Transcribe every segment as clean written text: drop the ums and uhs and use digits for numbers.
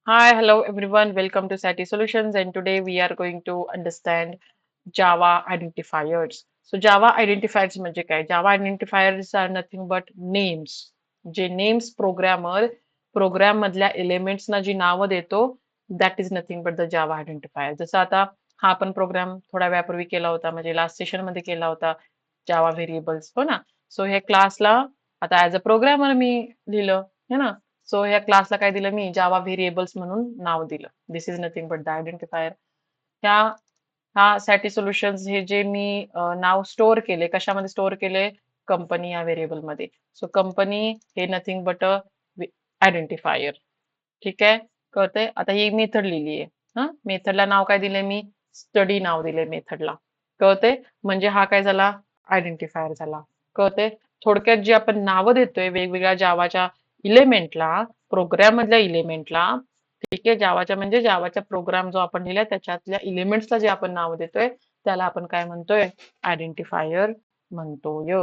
Hi, hello everyone. Welcome to SATI Solutions, and today we are going to understand Java identifiers. So Java identifiers म्हणजे काय? Java identifiers are nothing but names. जे names programme मधल्या elements ना जी नावं देतो, that is nothing but the Java identifier. जसं आता हा आपण प्रोग्राम थोड्या वेळापूर्वी केला होता, म्हणजे लास्ट सेशन मध्ये केला होता, जावा व्हेरिएबल्स, हो ना? सो हे क्लासला आता ऍज अ प्रोग्रामर मी लिहिलं, है ना? सो ह्या क्लासला काय दिलं मी जावा व्हेरिएबल्स म्हणून नाव दिलं. This is nothing but the identifier. ह्या हा सॅटी सोल्युशन्स हे जे मी नाव स्टोअर केले, कशामध्ये स्टोअर केले? कंपनी या व्हेरिएबल मध्ये. सो कंपनी हे नथिंग बट अ आयडेंटिफायर. ठीक आहे, कळतंय? आता ही मेथड लिहिली आहे. हा, मेथडला नाव काय दिले मी? स्टडी नाव दिले मेथडला. कळते? म्हणजे हा काय झाला? आयडेंटिफायर झाला. कळते? थोडक्यात जी आपण नावं देतोय वेगवेगळ्या जावाच्या इलेमेंटला, प्रोग्राम मधल्या इलेमेंटला, ठीक आहे, जावाच्या म्हणजे जावाच्या प्रोग्राम जो आपण लिहिलाय त्याच्यातल्या इलेमेंट्सला जे आपण नाव देतोय त्याला आपण काय म्हणतोय? आयडेंटिफायर म्हणतोय.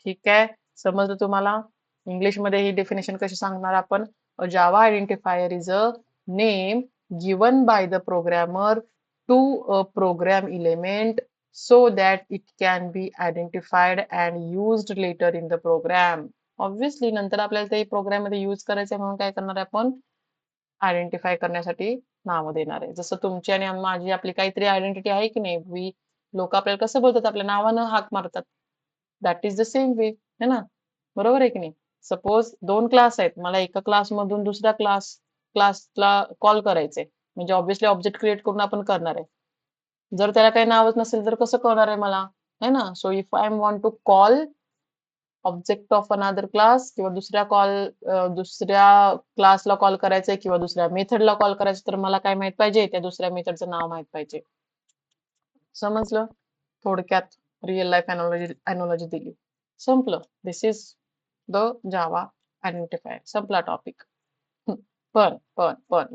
ठीक आहे, समजलं तुम्हाला? इंग्लिश मध्ये ही डेफिनेशन कशी सांगणार आपण? A Java identifier is a name given by the programmer to a program element so that it can be identified and used later in the program. Obviously नंतर आपल्याला ते प्रोग्राम मध्ये यूज करायचं म्हणून काय करणार आहे आपण? आयडेंटिफाय करण्यासाठी नाव देणार आहे. जसं तुमची आणि माझी आपली काहीतरी आयडेंटिटी आहे की नाही? लोक आपल्याला कसं बोलतात? आपल्या नावानं हाक मारतात. That is the same way, है ना? बरोबर आहे की नाही? सपोज दोन क्लास आहेत, मला एका क्लासमधून दुसऱ्या क्लासला कॉल करायचंय, म्हणजे ऑब्व्हियसली ऑब्जेक्ट क्रिएट करून आपण करणार आहे. जर त्याला काही नावच नसेल तर कसं कळणार आहे मला? है ना? So if I want to call object of another class किंवा दुसऱ्या क्लासला कॉल करायचंय किंवा दुसऱ्या मेथडला कॉल करायचं, तर मला काय माहित पाहिजे? त्या दुसऱ्या मेथडचं नाव माहित पाहिजे. समजलं? थोडक्यात रिअल लाईफ एनॉलॉजी दिली, संपलं. दिस इज द जावा आयडेंटिफायर. संपला टॉपिक. पण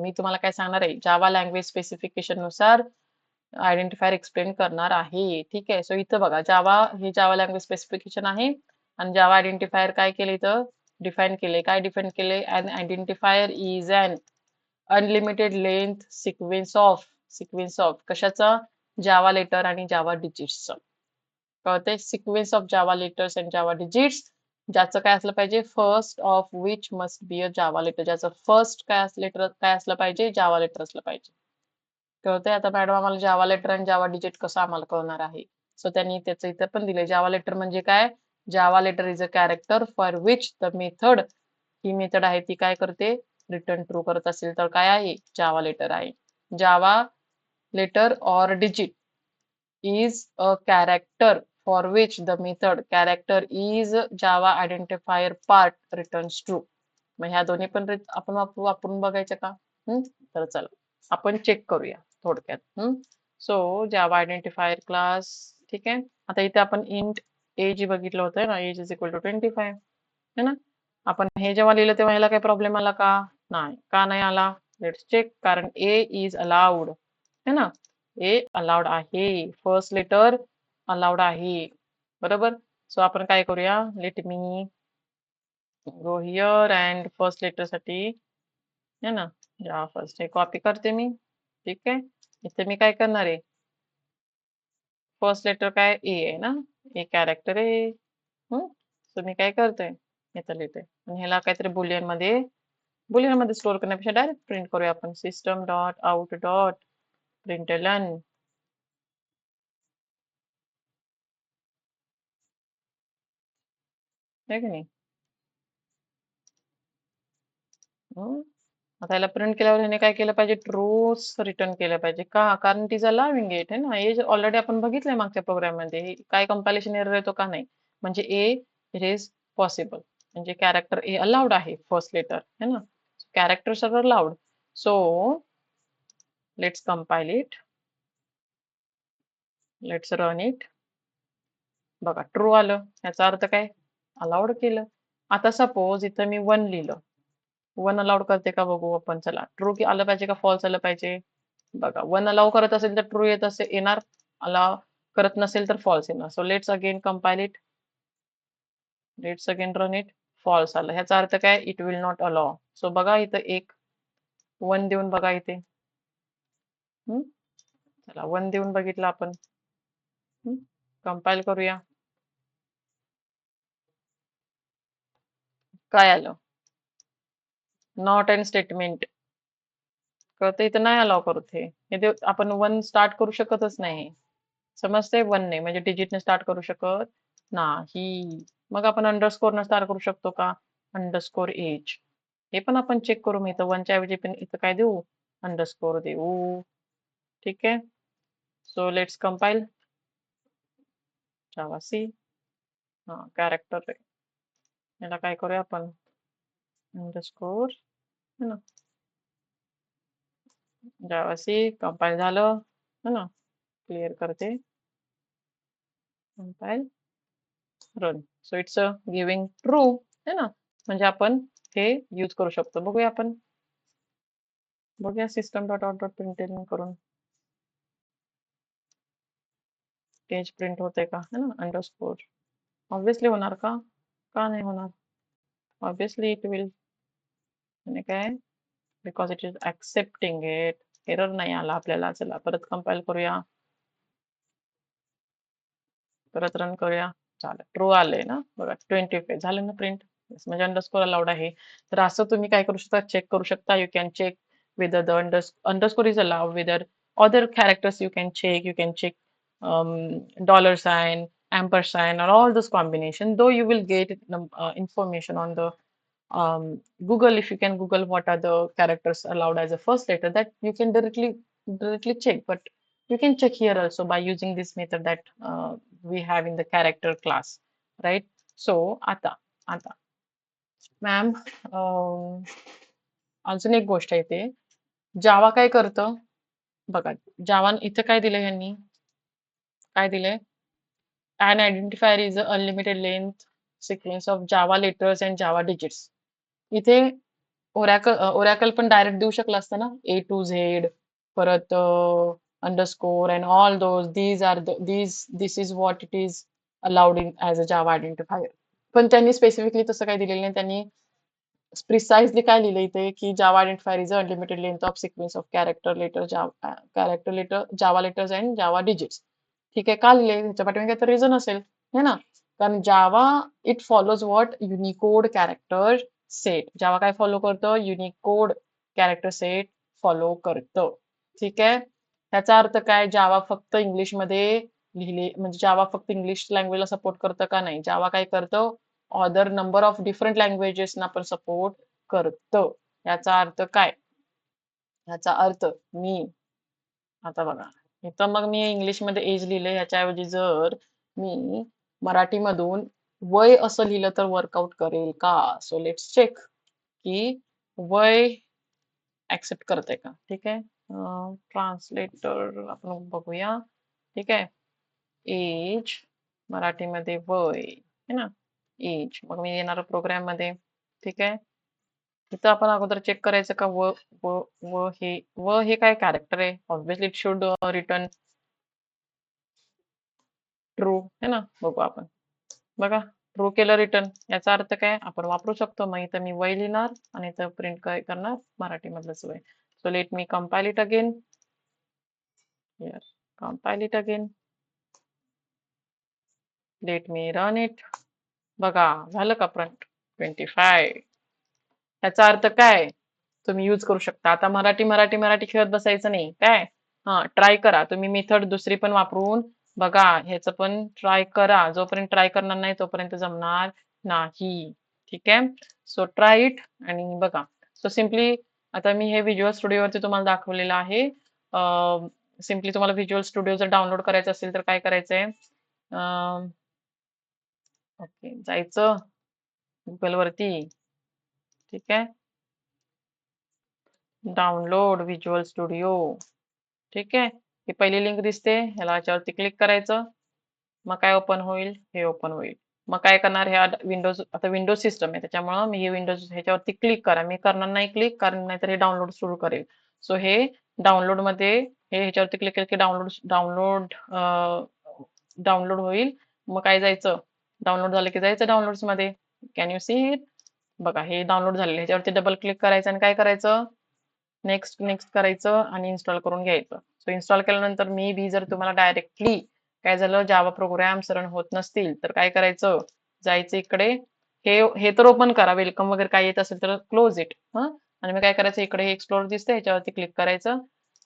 मी तुम्हाला काय सांगणार आहे? जावा लँग्वेज स्पेसिफिकेशन नुसार आयडेंटिफायर एक्सप्लेन करणार आहे. ठीक आहे, सो इथं बघा, जावा हे जावा लँग्वेज स्पेसिफिकेशन आहे आणि जावा आयडेंटिफायर काय केले इथं? डिफाईन केले. काय डिफाईन केले? An identifier is an unlimited length sequence of कशाचा? जावा लेटर आणि जावा डिजिट्सचं. कळते? Sequence of Java letters and Java digits, ज्याचं काय असलं पाहिजे? First of which must be a Java letter. ज्याचं फर्स्ट लेटर काय असलं पाहिजे? जावा लेटर असलं पाहिजे. कळतंय? आता मॅडम आम्हाला जावा लेटर आणि जावा डिजिट कसं आम्हाला कळणार आहे? सो त्यांनी त्याचं इथं पण दिलंय. जावा लेटर म्हणजे काय? Java letter is a character for which the method, ही मेथड आहे ती काय करते? रिटर्न ट्रू करत असेल तर काय आहे? जावा लेटर आहे. जावा letter or digit is a character for which the method character is Java identifier part returns true. मग ह्या दोन्ही पण आपण वापरून बघायचं का? तर चला आपण चेक करूया थोडक्यात. सो जावा आयडेंटिफायर क्लास, ठीक आहे. आता इथे आपण इंट एज बघितलं होतं ना, एज इज इक्वल टू 25, है ना? आपण हे जेव्हा लिहिलं तेव्हा ह्याला काही प्रॉब्लेम आला का? नाही. का नाही आला? Let's check. कारण ए इज अलाउड, है ना? ए अलाउड आहे. फर्स्ट लेटर अलाउड आहे. बरोबर? सो आपण काय करूया? Let me go here and first letter साठी, है ना, या फर्स्ट हे कॉपी करते मी. ठीक आहे, इथे मी काय करणार आहे? फर्स्ट लेटर काय? ए आहे ना, ए कॅरेक्टर आहे. सो मी काय करतोय? इथं लिहिते आणि ह्याला काहीतरी बुलियन मध्ये स्टोअर करण्यापेक्षा डायरेक्ट प्रिंट करूया आपण. System dot out dot println. आहे की नाही? आता याला प्रिंट केल्यावर ह्याने काय केलं पाहिजे? ट्रूच रिटर्न केलं पाहिजे. का? कारण ती अलाउइंग इट आहे ना. हे ऑलरेडी आपण बघितलंय मागच्या प्रोग्राम मध्ये. काय कंपायलेशन एरर येतो का? नाही. म्हणजे ए इट इज पॉसिबल, म्हणजे कॅरेक्टर ए अलाउड आहे, फर्स्ट लेटर, है ना? Characters are allowed. So let's compile it, let's run it. बघा, ट्रू आलं. याचा अर्थ काय? अलाउड केलं. आता सपोज इथं मी 1 लिहिलं. 1 अलाउड करते का बघू आपण. चला, ट्रू आलं पाहिजे का फॉल्स आलं पाहिजे? बघा, 1 अलाउ करत असेल तर ट्रू येणार, अलाउ करत नसेल तर फॉल्स येणार. So let's again compile it, let's again run it. False आलं. ह्याचा अर्थ काय? It will not allow. So बघा इथं एक वन देऊन बघा इथे. हम्म, चला वन देऊन बघितलं आपण. कंपाईल करूया. काय आलं? Not and statement. कळतं इथं नाही अलाव करत हे. इथे आपण वन स्टार्ट करू शकतच नाही. समजते? वन नाही म्हणजे डिजिटने स्टार्ट करू शकत नाही. मग आपण अंडरस्कोरने स्टार्ट करू शकतो का? Underscore age. हे पण आपण चेक करू. मी इथं वनच्या ऐवजी पण इथं काय देऊ? अंडरस्कोर देऊ. ठीक आहे. So let's compile. Javac. हा कॅरेक्टर आहे. याला काय करूया आपण? अंडरस्कोर है ना. जावा सी कंपाईल झालं है ना. क्लिअर करते. Compile run. So it's giving true है ना. म्हणजे आपण हे यूज करू शकतो. बघूया आपण. बघूया system dot out dot println करून पेज प्रिंट होते का है ना. अंडरस्कोर ऑब्विसली होणार का? का नाही होणार? Obviously it will. आणि काय? Because it is accepting it. Error नाही आला आपल्याला. चला परत कंपाईल करूया. परत रन करूया. चालेल ट्रू आले ना. बघा 25 झालं ना प्रिंट. म्हणजे अंडरस्कोर अलाउड आहे. तर असं तुम्ही काय करू शकता? चेक करू शकता. You can check whether the underscore is allowed, whether other characters you can check dollar sign, ampersand, or all those combination. Though you will get information on the Google, if you can Google what are the characters allowed as a first letter, that you can directly check. But you can check here also by using this method that we have in the character class, right? So आता ma'am अजून एक गोष्ट आहे ते जावा काय करतं बघा. जावा इथे काय दिलंय यांनी? काय दिलंय? An identifier is a unlimited length sequence of Java letters and Java digits. इथे ओरॅकल पण डायरेक्ट देऊ शकलं असतं ना. ए टू झेड परत underscore and all those these are this is what it is allowed in as a Java identifier. पण त्यांनी specifically तसं काही दिलेलं नाही. त्यांनी प्रिसाइजली काय लिहिलं इथे की Java identifier is unlimited length of sequence of character letter Java letters and Java digits. ठीक आहे. का लिहिले? ह्याच्या पाठीमागे तर रिझन असेल है ना. कारण Java it follows what Unicode character set. Java काय फॉलो करतं? युनिकोड कॅरेक्टर सेट फॉलो करतं. ठीक आहे. ह्याचा अर्थ काय? जावा फक्त इंग्लिशमध्ये लिहिले म्हणजे जावा फक्त इंग्लिश लँग्वेजला सपोर्ट करतं का? नाही. जावा काय करतं? ऑदर नंबर ऑफ डिफरंट लँग्वेजेसना पण सपोर्ट करतं. याचा अर्थ काय? याचा अर्थ मी आता बघा इथं मग मी इंग्लिशमध्ये एज लिहिले. ह्याच्याऐवजी जर मी मराठीमधून वय असं लिहिलं तर वर्कआउट करेल का? सो लेट्स चेक की वय ऍक्सेप्ट करते का. ठीक आहे. ट्रान्सलेटर आपण बघूया. ठीक आहे. एज मराठीमध्ये वय है ना. एज मग मी येणार प्रोग्राम मध्ये. ठीक आहे. इथं आपण अगोदर चेक करायचं का व व व हे काय कॅरेक्टर आहे. Obviously it should return true है ना. बघू आपण. बघा ट्रू केलं रिटर्न. याचा अर्थ काय? आपण वापरू शकतो. मग इथं मी वय लिहिणार आणि इथं प्रिंट काय करणार? मराठीमधलंच वय. So let me compile it again. Compile it again. Let me run it. बघा झालं का प्रिंट? 25. याचा अर्थ काय? तुम्ही यूज करू शकता. आता मराठी खेळत बसायचं नाही काय. हा ट्राय करा. तुम्ही मेथड दुसरी पण वापरून बघा. ह्याचं पण ट्राय करा. जोपर्यंत ट्राय करणार नाही तोपर्यंत जमणार नाही. ठीक आहे. सो ट्राय इट आणि बघा. सो सिम्पली आता मी हे व्हिज्युअल स्टुडिओवरती तुम्हाला दाखवलेलं आहे. सिम्पली तुम्हाला व्हिज्युअल स्टुडिओ जर डाउनलोड करायचं असेल तर काय करायचंय? ओके जायचं गुगल वरती. ठीक आहे. Download visual studio. ठीक आहे. ही पहिली लिंक दिसते. ह्याला याच्यावरती क्लिक करायचं. मग काय ओपन होईल? हे ओपन होईल. मग काय करणार? ह्या विंडोज आता विंडोज सिस्टम आहे त्याच्यामुळं मी हे विंडोज ह्याच्यावरती क्लिक करा. मी करणार नाही क्लिक कारण नाहीतर हे डाउनलोड सुरू करेल. सो हे डाउनलोड मध्ये हे ह्याच्यावरती क्लिक केलं की डाउनलोड होईल. मग काय जायचं? डाउनलोड झालं की जायचं डाउनलोड्स मध्ये. Can you see it? बघा हे डाउनलोड झालेलं. ह्याच्यावरती डबल क्लिक करायचं आणि काय करायचं? नेक्स्ट नेक्स्ट करायचं आणि इन्स्टॉल करून घ्यायचं. सो इन्स्टॉल केल्यानंतर मे बी जर तुम्हाला डायरेक्टली काय झालं जावा प्रोग्राम्स रन होत नसतील तर काय करायचं, जायचं इकडे, हे तर ओपन करा, वेलकम वगैरे काय येत असेल तर क्लोज इट. आणि मग काय करायचं, इकडे हे एक्सप्लोर दिसतंय ह्याच्यावरती क्लिक करायचं.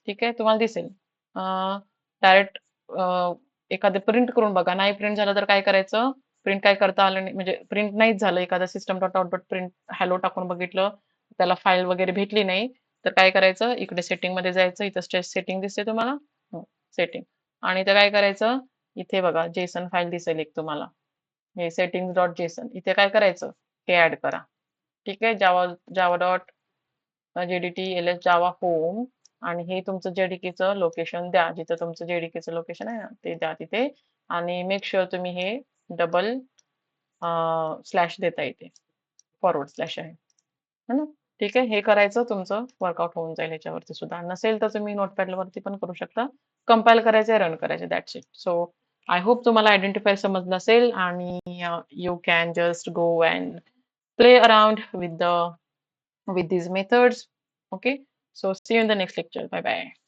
ठीक आहे, तुम्हाला दिसेल डायरेक्ट एखादं प्रिंट करून बघा. नाही प्रिंट झालं तर काय करायचं, प्रिंट काय करता आलं नाही म्हणजे प्रिंट नाहीच झालं, एखादा system dot out dot print hello टाकून बघितलं, त्याला फाईल वगैरे भेटली नाही, तर काय करायचं, इकडे सेटिंग मध्ये जायचं, इथं स्ट्रेस सेटिंग दिसते तुम्हाला, सेटिंग, आणि इथं काय करायचं, इथे बघा जेसन फाईल दिसेल एक तुम्हाला, हे सेटिंग डॉट जेसन, इथे काय करायचं, हे ऍड करा. ठीक आहे, जावा जावा डॉट जेडीटी एल एस जावा होम, आणि हे तुमचं जेडीकेचं लोकेशन द्या, जिथं तुमचं जेडीकेचं लोकेशन आहे ना ते द्या तिथे, आणि मेक शुअर तुम्ही हे डबल स्लॅश देता येते, फॉरवर्ड स्लॅश आहे है ना. ठीक आहे, हे करायचं, तुमचं वर्कआउट होऊन जाईल ह्याच्यावरती सुद्धा. नसेल तर तुम्ही नोटपॅड वरती पण करू शकता, कंपाईल करायचे, रन करायचे, that's it. So I hope तुम्हाला आयडेंटिफाय समजलं असेल, आणि you can just go and play around with these methods. Okay, so see you in the next lecture. Bye bye.